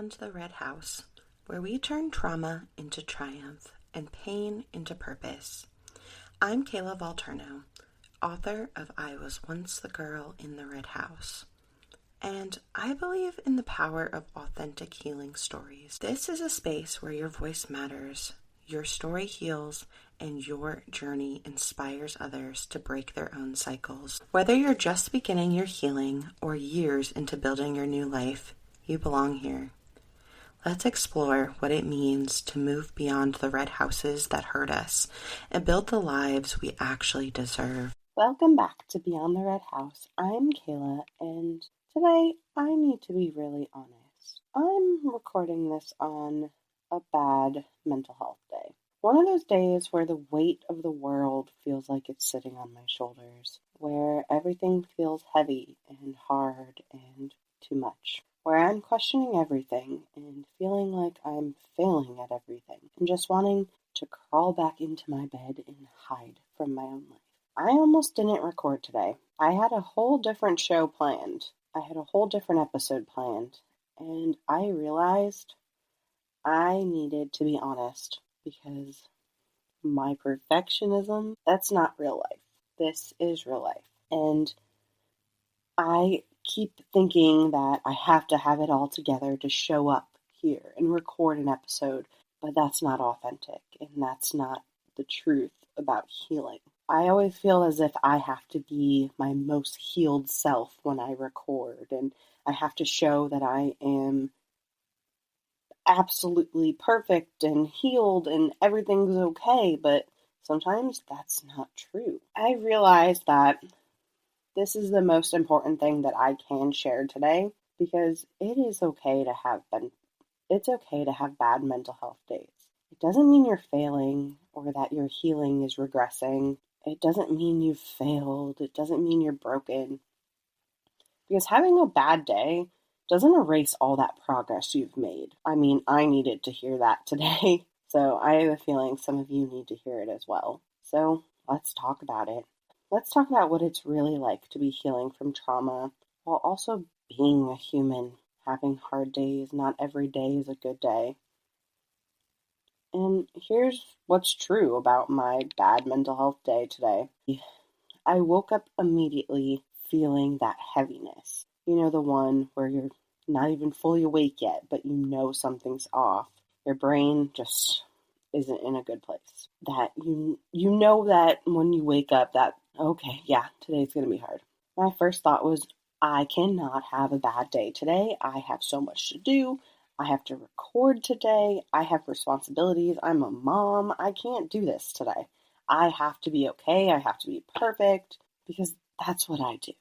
Beyond the Red House, where we turn trauma into triumph and pain into purpose. I'm Kayla Valterno, author of I Was Once the Girl in the Red House, and I believe in the power of authentic healing stories. This is a space where your voice matters, your story heals, and your journey inspires others to break their own cycles. Whether you're just beginning your healing or years into building your new life, you belong here. Let's explore what it means to move beyond the red houses that hurt us and build the lives we actually deserve. Welcome back to Beyond the Red House. I'm Kayla, and today I need to be really honest. I'm recording this on a bad mental health day. One of those days where the weight of the world feels like it's sitting on my shoulders, where everything feels heavy and hard and too much, where I'm questioning everything and feeling like I'm failing at everything and just wanting to crawl back into my bed and hide from my own life. I almost didn't record today. I had a whole different show planned. I had a whole different episode planned, and I realized I needed to be honest because my perfectionism, that's not real life. This is real life. And I keep thinking that I have to have it all together to show up here and record an episode, but that's not authentic, and that's not the truth about healing. I always feel as if I have to be my most healed self when I record, and I have to show that I am absolutely perfect and healed and everything's okay, but sometimes that's not true. I realize that this is the most important thing that I can share today because it is okay to have bad mental health days. It doesn't mean you're failing or that your healing is regressing. It doesn't mean you've failed. It doesn't mean you're broken. Because having a bad day doesn't erase all that progress you've made. I mean, I needed to hear that today, so I have a feeling some of you need to hear it as well. So let's talk about it. Let's talk about what it's really like to be healing from trauma while also being a human, having hard days. Not every day is a good day. And here's what's true about my bad mental health day today. I woke up immediately feeling that heaviness. You know, the one where you're not even fully awake yet, but you know something's off. Your brain just isn't in a good place. That you know that when you wake up that, okay, yeah, today's going to be hard. My first thought was, I cannot have a bad day today. I have so much to do. I have to record today. I have responsibilities. I'm a mom. I can't do this today. I have to be okay. I have to be perfect because that's what I do.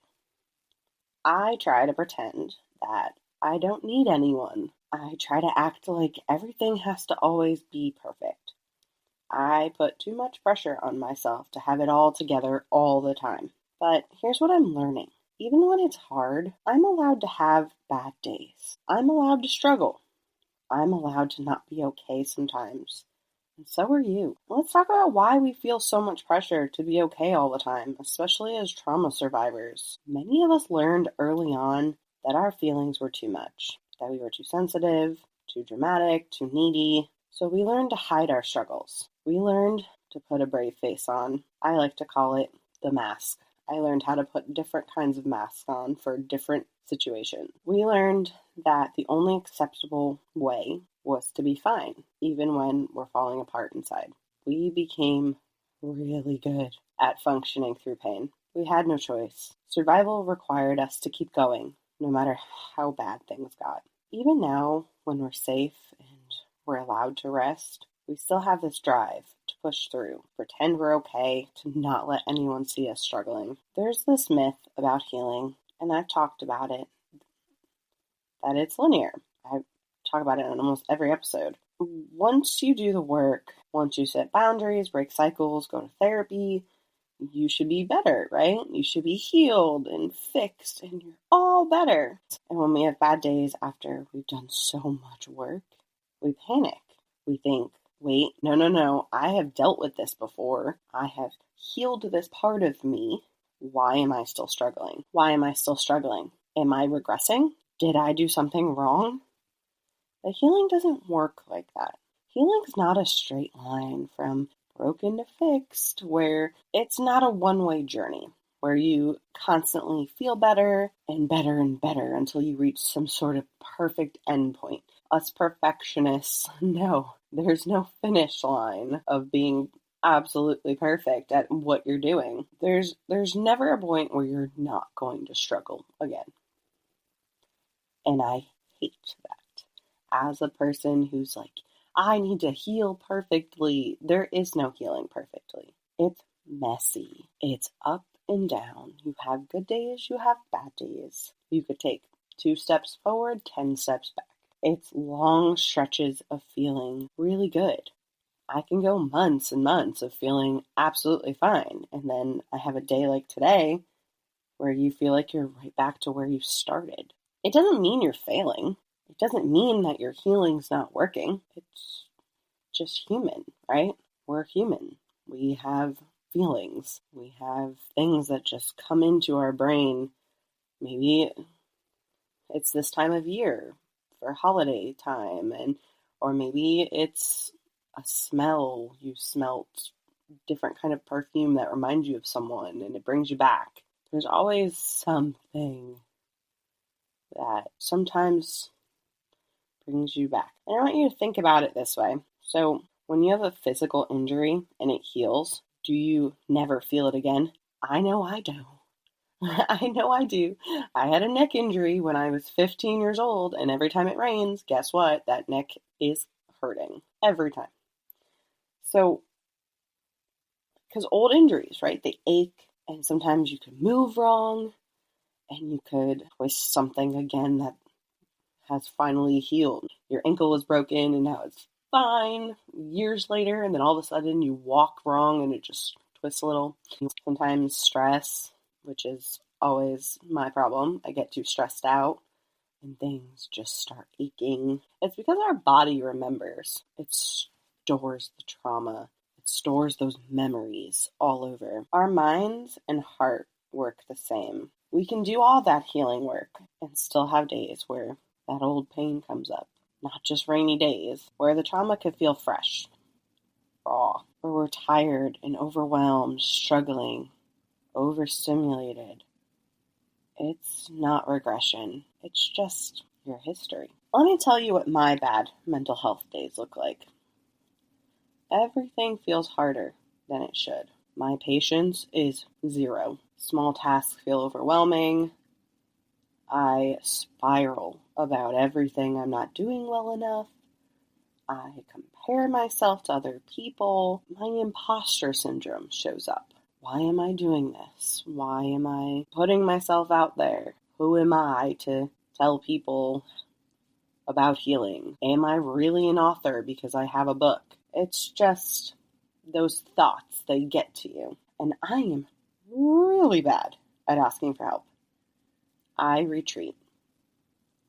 I try to pretend that I don't need anyone. I try to act like everything has to always be perfect. I put too much pressure on myself to have it all together all the time. But here's what I'm learning. Even when it's hard, I'm allowed to have bad days. I'm allowed to struggle. I'm allowed to not be okay sometimes. And so are you. Let's talk about why we feel so much pressure to be okay all the time, especially as trauma survivors. Many of us learned early on that our feelings were too much, that we were too sensitive, too dramatic, too needy. So we learned to hide our struggles. We learned to put a brave face on. I like to call it the mask. I learned how to put different kinds of masks on for different situations. We learned that the only acceptable way was to be fine, even when we're falling apart inside. We became really good at functioning through pain. We had no choice. Survival required us to keep going, no matter how bad things got. Even now, when we're safe and we're allowed to rest, we still have this drive to push through, pretend we're okay, to not let anyone see us struggling. There's this myth about healing, and I've talked about it, that it's linear. I talk about it in almost every episode. Once you do the work, once you set boundaries, break cycles, go to therapy, you should be better, right? You should be healed and fixed, and you're all better. And when we have bad days after we've done so much work, we panic. We think, wait, no, I have dealt with this before. I have healed this part of me. Why am I still struggling? Am I regressing? Did I do something wrong? But healing doesn't work like that. Healing's not a straight line from broken to fixed, where it's not a one-way journey, where you constantly feel better and better and better until you reach some sort of perfect endpoint. Us perfectionists know there's no finish line of being absolutely perfect at what you're doing. There's never a point where you're not going to struggle again. And I hate that. As a person who's like, I need to heal perfectly, there is no healing perfectly. It's messy. It's up and down. You have good days, you have bad days. You could take 2 steps forward, 10 steps back. It's long stretches of feeling really good. I can go months and months of feeling absolutely fine. And then I have a day like today where you feel like you're right back to where you started. It doesn't mean you're failing. It doesn't mean that your healing's not working. It's just human, right? We're human. We have feelings. We have things that just come into our brain. Maybe it's this time of year for holiday time, or maybe it's a smell. You smelt different kind of perfume that reminds you of someone and it brings you back. There's always something that sometimes brings you back. And I want you to think about it this way. So when you have a physical injury and it heals, do you never feel it again? I know I do. I know I do. I had a neck injury when I was 15 years old, and every time it rains, guess what? That neck is hurting. Every time. So, because old injuries, right? They ache, and sometimes you could move wrong, and you could twist something again that has finally healed. Your ankle was broken, and now it's fine years later, and then all of a sudden you walk wrong, and it just twists a little. Sometimes stress, which is always my problem. I get too stressed out and things just start aching. It's because our body remembers. It stores the trauma. It stores those memories all over. Our minds and heart work the same. We can do all that healing work and still have days where that old pain comes up. Not just rainy days, where the trauma could feel fresh, raw, where we're tired and overwhelmed, struggling, overstimulated. It's not regression. It's just your history. Let me tell you what my bad mental health days look like. Everything feels harder than it should. My patience is 0. Small tasks feel overwhelming. I spiral about everything I'm not doing well enough. I compare myself to other people. My imposter syndrome shows up. Why am I doing this? Why am I putting myself out there? Who am I to tell people about healing? Am I really an author because I have a book? It's just those thoughts, they get to you. And I am really bad at asking for help. I retreat.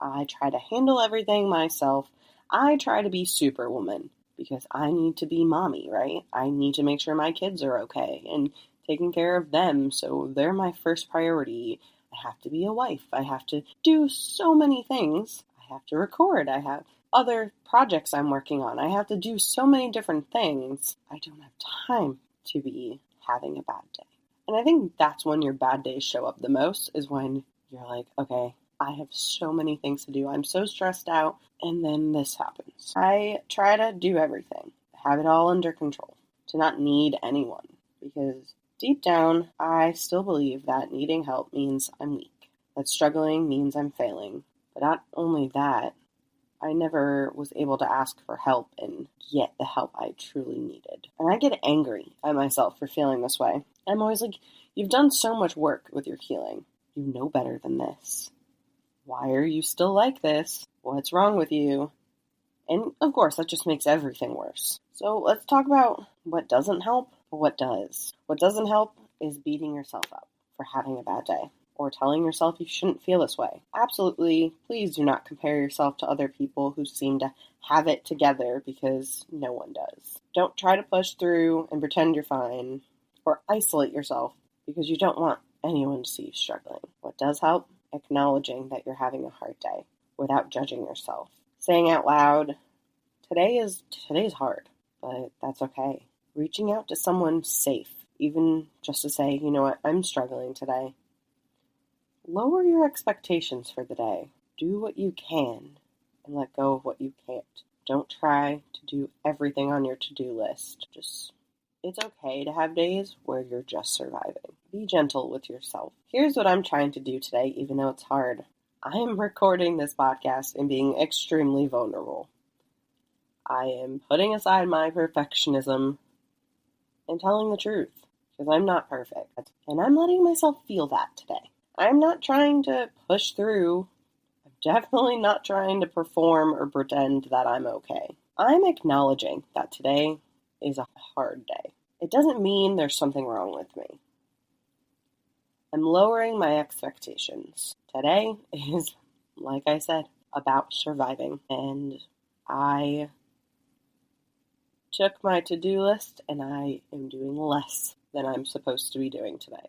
I try to handle everything myself. I try to be Superwoman because I need to be mommy, right? I need to make sure my kids are okay and taking care of them, so they're my first priority. I have to be a wife. I have to do so many things. I have to record. I have other projects I'm working on. I have to do so many different things. I don't have time to be having a bad day. And I think that's when your bad days show up the most, is when you're like, okay, I have so many things to do. I'm so stressed out. And then this happens. I try to do everything, have it all under control, to not need anyone. Because deep down, I still believe that needing help means I'm weak. That struggling means I'm failing. But not only that, I never was able to ask for help and get the help I truly needed. And I get angry at myself for feeling this way. I'm always like, you've done so much work with your healing. You know better than this. Why are you still like this? What's wrong with you? And of course, that just makes everything worse. So let's talk about what doesn't help, but what does. What doesn't help is beating yourself up for having a bad day, or telling yourself you shouldn't feel this way. Absolutely, please do not compare yourself to other people who seem to have it together, because no one does. Don't try to push through and pretend you're fine, or isolate yourself because you don't want anyone to see you struggling. What does help? Acknowledging that you're having a hard day without judging yourself. saying out loud, today's hard, but that's okay. Reaching out to someone safe, even just to say, you know what, I'm struggling today. Lower your expectations for the day. Do what you can and let go of what you can't. Don't try to do everything on your to-do list. It's okay to have days where you're just surviving. Be gentle with yourself. Here's what I'm trying to do today, even though it's hard. I am recording this podcast and being extremely vulnerable. I am putting aside my perfectionism and telling the truth, because I'm not perfect. And I'm letting myself feel that today. I'm not trying to push through. I'm definitely not trying to perform or pretend that I'm okay. I'm acknowledging that today is a hard day. It doesn't mean there's something wrong with me. I'm lowering my expectations. Today is, like I said, about surviving. And I took my to-do list and I am doing less than I'm supposed to be doing today.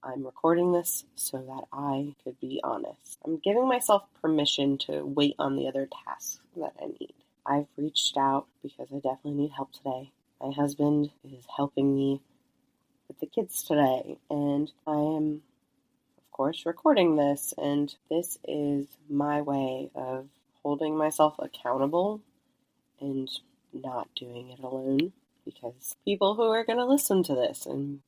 I'm recording this so that I could be honest. I'm giving myself permission to wait on the other tasks that I need. I've reached out because I definitely need help today. My husband is helping me with the kids today, and I am, of course, recording this, and this is my way of holding myself accountable and not doing it alone, because people who are going to listen to this, and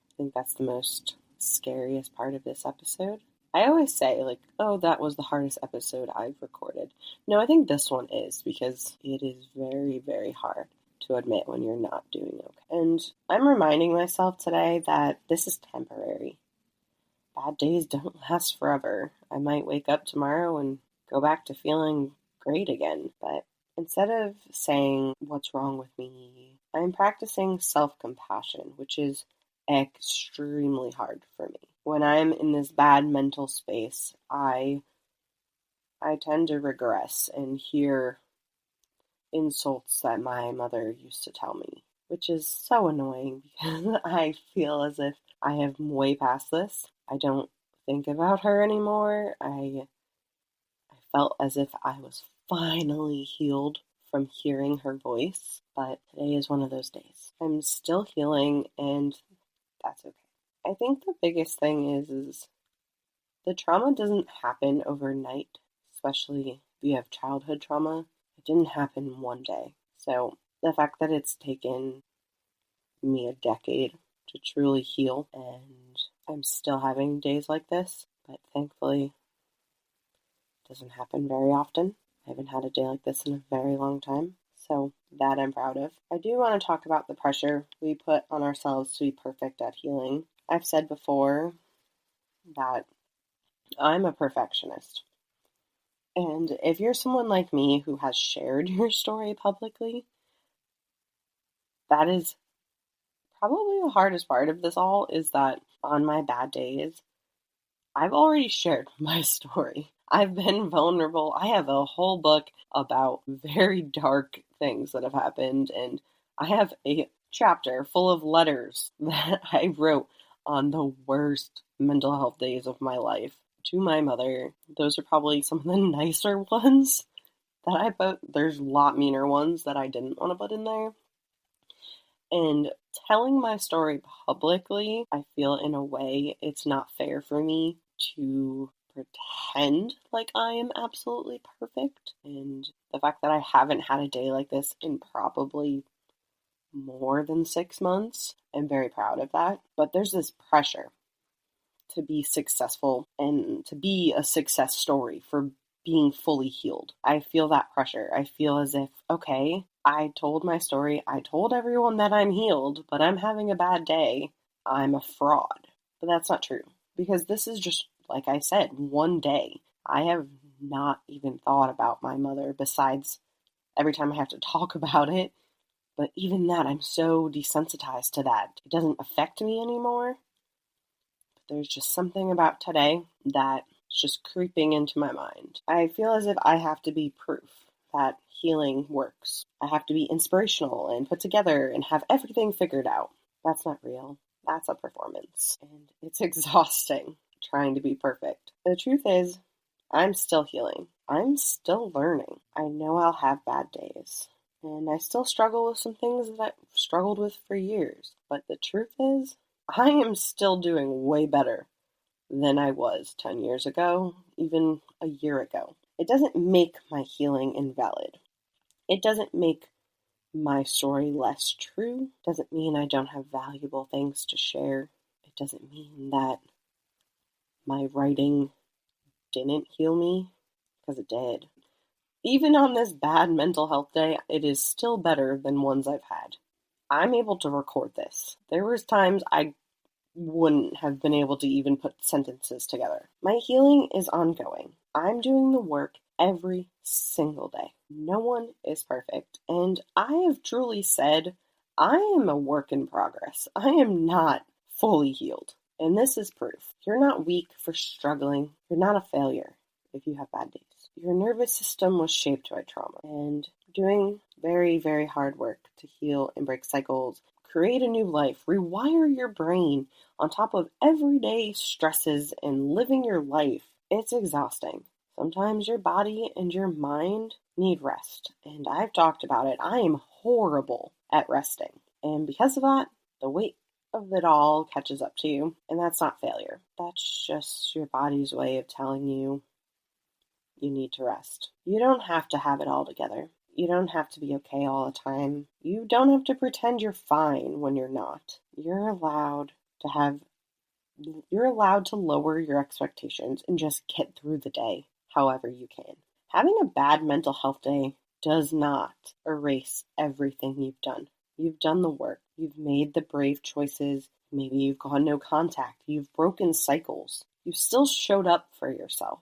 I think that's the most scariest part of this episode. I always say, like, oh, that was the hardest episode I've recorded. No, I think this one is, because it is very, very hard to admit when you're not doing okay. And I'm reminding myself today that this is temporary. Bad days don't last forever. I might wake up tomorrow and go back to feeling great again, but instead of saying, what's wrong with me, I'm practicing self-compassion, which is extremely hard for me. When I'm in this bad mental space, I tend to regress and hear insults that my mother used to tell me, which is so annoying because I feel as if I have way past this. I don't think about her anymore. I felt as if I was finally healed from hearing her voice, but today is one of those days. I'm still healing, and that's okay. I think the biggest thing is the trauma doesn't happen overnight, especially if you have childhood trauma. It didn't happen one day. So the fact that it's taken me a decade to truly heal, and I'm still having days like this, but thankfully it doesn't happen very often. I haven't had a day like this in a very long time, so that I'm proud of. I do want to talk about the pressure we put on ourselves to be perfect at healing. I've said before that I'm a perfectionist. And if you're someone like me who has shared your story publicly, that is probably the hardest part of this all, is that on my bad days, I've already shared my story. I've been vulnerable. I have a whole book about very dark things that have happened, and I have a chapter full of letters that I wrote on the worst mental health days of my life to my mother. Those are probably some of the nicer ones that I put. There's a lot meaner ones that I didn't want to put in there. And telling my story publicly, I feel in a way it's not fair for me to pretend like I am absolutely perfect. And the fact that I haven't had a day like this in probably more than 6 months, I'm very proud of that. But there's this pressure to be successful and to be a success story for being fully healed. I feel that pressure. I feel as if, okay, I told my story. I told everyone that I'm healed, but I'm having a bad day. I'm a fraud. But that's not true, because this is just, like I said, one day. I have not even thought about my mother besides every time I have to talk about it. But even that, I'm so desensitized to that. It doesn't affect me anymore. But there's just something about today that is just creeping into my mind. I feel as if I have to be proof that healing works. I have to be inspirational and put together and have everything figured out. That's not real. That's a performance. And it's exhausting trying to be perfect. The truth is, I'm still healing. I'm still learning. I know I'll have bad days. And I still struggle with some things that I've struggled with for years. But the truth is, I am still doing way better than I was 10 years ago, even a year ago. It doesn't make my healing invalid. It doesn't make my story less true. It doesn't mean I don't have valuable things to share. It doesn't mean that my writing didn't heal me, because it did. Even on this bad mental health day, it is still better than ones I've had. I'm able to record this. There was times I wouldn't have been able to even put sentences together. My healing is ongoing. I'm doing the work every single day. No one is perfect, and I have truly said I am a work in progress. I am not fully healed, and this is proof. You're not weak for struggling. You're not a failure if you have bad days. Your nervous system was shaped by trauma, and doing very, very hard work to heal and break cycles, create a new life, rewire your brain on top of everyday stresses and living your life. It's exhausting. Sometimes your body and your mind need rest, and I've talked about it. I am horrible at resting, and because of that, the weight of it all catches up to you, and that's not failure. That's just your body's way of telling you you need to rest. You don't have to have it all together. You don't have to be okay all the time. You don't have to pretend you're fine when you're not. You're allowed to lower your expectations and just get through the day however you can. Having a bad mental health day does not erase everything you've done. You've done the work. You've made the brave choices. Maybe you've gone no contact. You've broken cycles. You still showed up for yourself.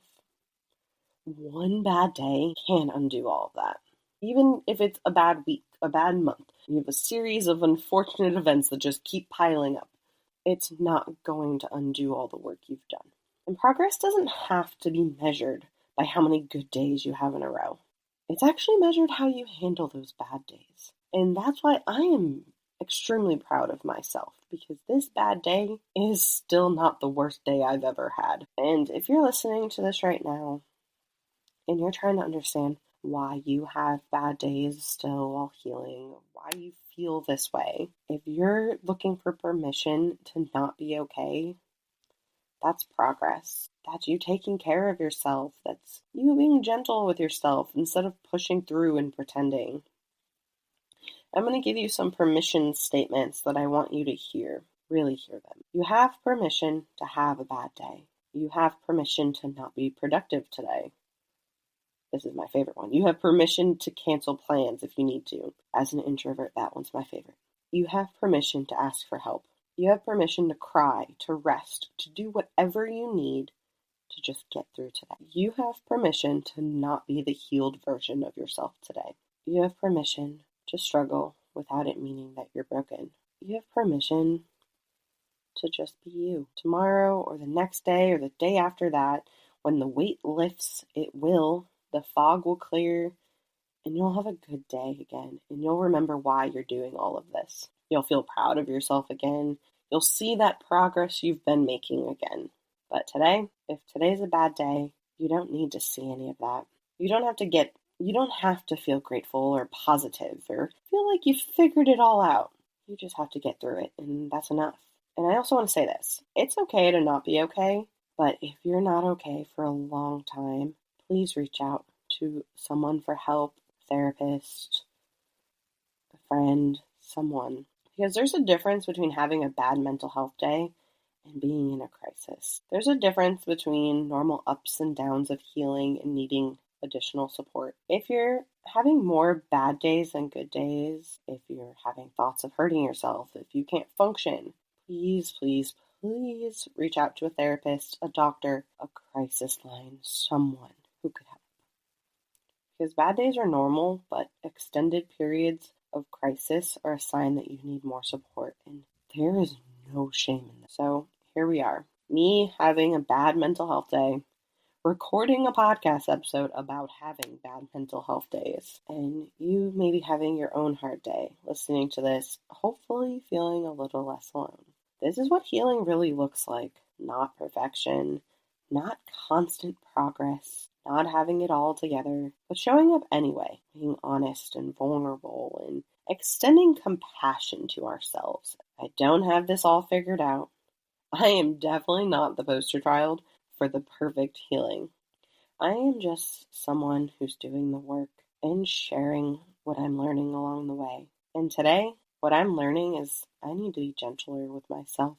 One bad day can undo all of that. Even if it's a bad week, a bad month, you have a series of unfortunate events that just keep piling up, it's not going to undo all the work you've done. And progress doesn't have to be measured by how many good days you have in a row. It's actually measured how you handle those bad days. And that's why I am extremely proud of myself, because this bad day is still not the worst day I've ever had. And if you're listening to this right now, and you're trying to understand why you have bad days still while healing, why you feel this way, if you're looking for permission to not be okay, that's progress. That's you taking care of yourself. That's you being gentle with yourself instead of pushing through and pretending. I'm going to give you some permission statements that I want you to hear. Really hear them. You have permission to have a bad day. You have permission to not be productive today. This is my favorite one. You have permission to cancel plans if you need to. As an introvert, that one's my favorite. You have permission to ask for help. You have permission to cry, to rest, to do whatever you need to just get through today. You have permission to not be the healed version of yourself today. You have permission to struggle without it meaning that you're broken. You have permission to just be you. Tomorrow or the next day or the day after that, when the weight lifts, it will. The fog will clear, and you'll have a good day again, and you'll remember why you're doing all of this. You'll feel proud of yourself again. You'll see that progress you've been making again. But today, if today's a bad day, you don't need to see any of that. You don't have to feel grateful or positive or feel like you've figured it all out. You just have to get through it, and that's enough. And I also want to say this. It's okay to not be okay, but if you're not okay for a long time, please reach out to someone for help, a therapist, a friend, someone. Because there's a difference between having a bad mental health day and being in a crisis. There's a difference between normal ups and downs of healing and needing additional support. If you're having more bad days than good days, if you're having thoughts of hurting yourself, if you can't function, please, please, please reach out to a therapist, a doctor, a crisis line, someone who could help. Because bad days are normal, but extended periods of crisis are a sign that you need more support, and there is no shame in this. So here we are, me having a bad mental health day, recording a podcast episode about having bad mental health days, and you maybe having your own hard day, listening to this, hopefully feeling a little less alone. This is what healing really looks like. Not perfection, Not constant progress, not having it all together, but showing up anyway, being honest and vulnerable and extending compassion to ourselves. I don't have this all figured out. I am definitely not the poster child for the perfect healing. I am just someone who's doing the work and sharing what I'm learning along the way. And today, what I'm learning is I need to be gentler with myself.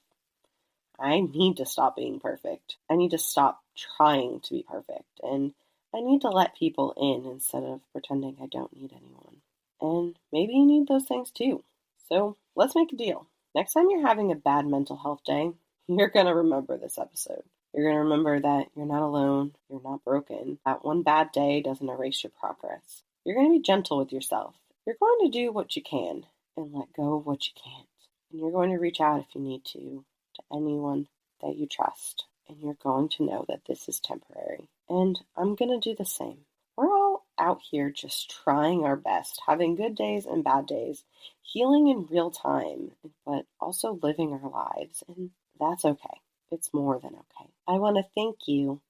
I need to stop being perfect. I need to stop trying to be perfect. And I need to let people in instead of pretending I don't need anyone. And maybe you need those things too. So let's make a deal. Next time you're having a bad mental health day, you're going to remember this episode. You're going to remember that you're not alone, you're not broken, that one bad day doesn't erase your progress. You're going to be gentle with yourself. You're going to do what you can and let go of what you can't. And you're going to reach out if you need to anyone that you trust. And you're going to know that this is temporary. And I'm going to do the same. We're all out here just trying our best, having good days and bad days, healing in real time, but also living our lives. And that's okay. It's more than okay. I want to thank you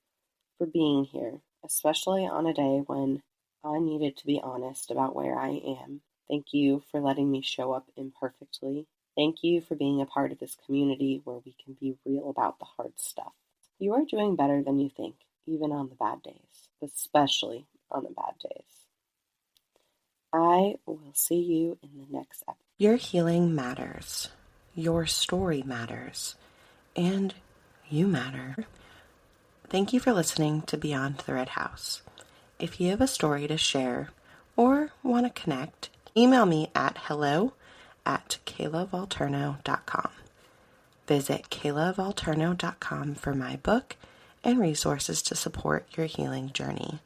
for being here, especially on a day when I needed to be honest about where I am. Thank you for letting me show up imperfectly. Thank you for being a part of this community where we can be real about the hard stuff. You are doing better than you think, even on the bad days, especially on the bad days. I will see you in the next episode. Your healing matters. Your story matters. And you matter. Thank you for listening to Beyond the Red House. If you have a story to share or want to connect, email me at hello@kaylavalterno.com. Visit kaylavalterno.com for my book and resources to support your healing journey.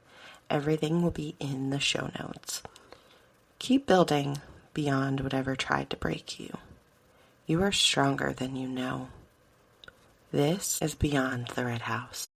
Everything will be in the show notes. Keep building beyond whatever tried to break you. You are stronger than you know. This is Beyond the Red House.